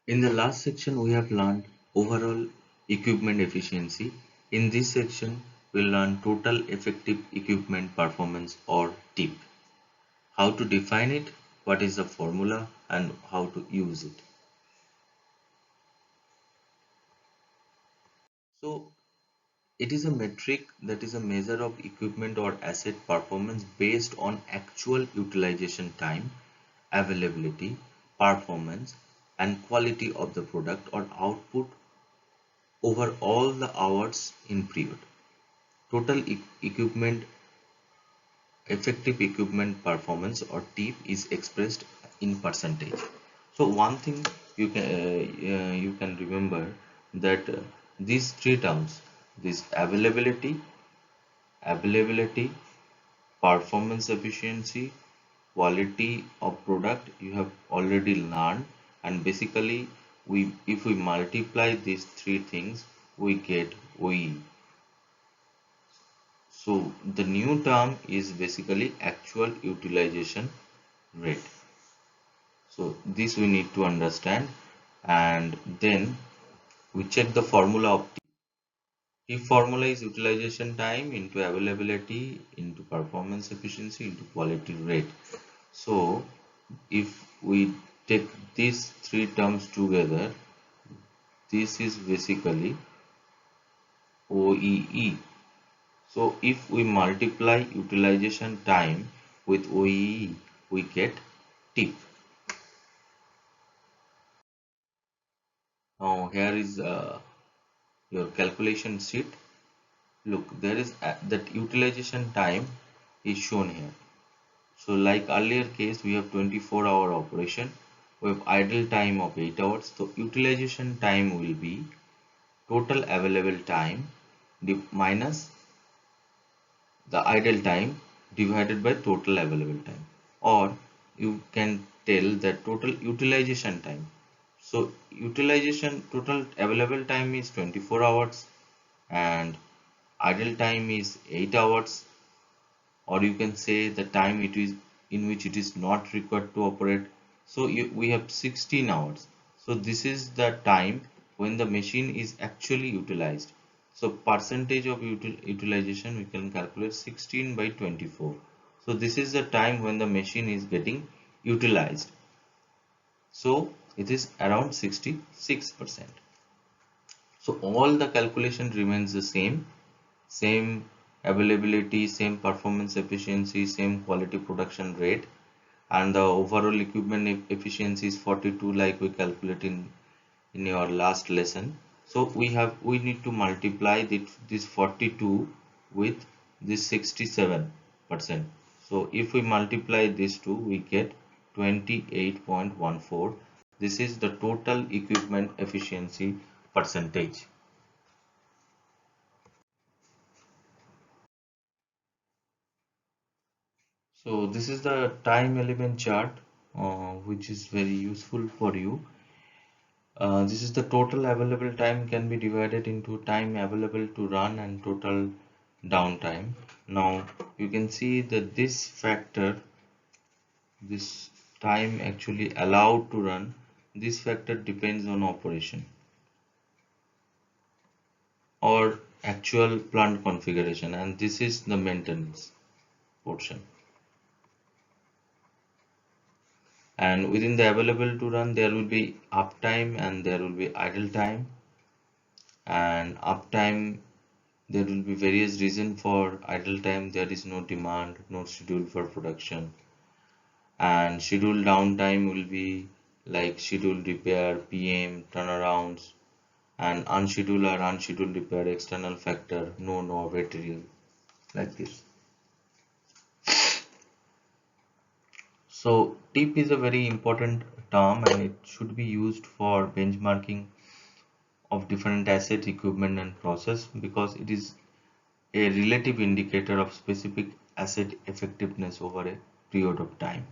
In the last section, we have learned overall equipment efficiency. In this section, we'll learn total effective equipment performance or TEEP. How to define it, what is the formula, and how to use it. So, it is a metric that is a measure of equipment or asset performance based on actual utilization time, availability, performance, and quality of the product or output over all the hours in period. Total equipment effective equipment performance or TEEP is expressed in percentage. So one thing you can remember that these three terms, this availability, performance efficiency, quality of product, you have already learned, and basically we if we multiply these three things we get OE. So the new term is basically actual utilization rate. So this we need to understand, and then we check the formula of T. T formula is utilization time into availability into performance efficiency into quality rate. So if we take these three terms together, this is basically OEE. So if we multiply utilization time with OEE, we get TEEP. Now here is your calculation sheet. Look, there is that utilization time is shown here. So like earlier case, we have 24-hour operation. We have idle time of 8 hours. So utilization time will be total available time minus the idle time divided by total available time, or you can tell that total utilization time. So utilization total available time is 24 hours and idle time is 8 hours, or you can say the time it is in which it is not required to operate. So we have 16 hours. So this is the time when the machine is actually utilized. So percentage of utilization we can calculate 16 by 24. So this is the time when the machine is getting utilized. So it is around 66%. So all the calculation remains the same availability, same performance efficiency, same quality production rate, and the overall equipment efficiency is 42 like we calculated in your last lesson. So we need to multiply this 42 with this 67%. So if we multiply these two, we get 28.14. This is the total equipment efficiency percentage. So this is the time element chart, which is very useful for you. This is the total available time can be divided into time available to run and total downtime. Now you can see that this factor, this time actually allowed to run, this factor depends on operation or actual plant configuration, and this is the maintenance portion. And within the available to run there will be uptime and there will be idle time, and uptime there will be various reasons for idle time. There is no demand, no schedule for production, and scheduled downtime will be like scheduled repair, PM, turnarounds, and unscheduled repair, external factor, no material, like this. So TEEP is a very important term and it should be used for benchmarking of different assets, equipment and process, because it is a relative indicator of specific asset effectiveness over a period of time.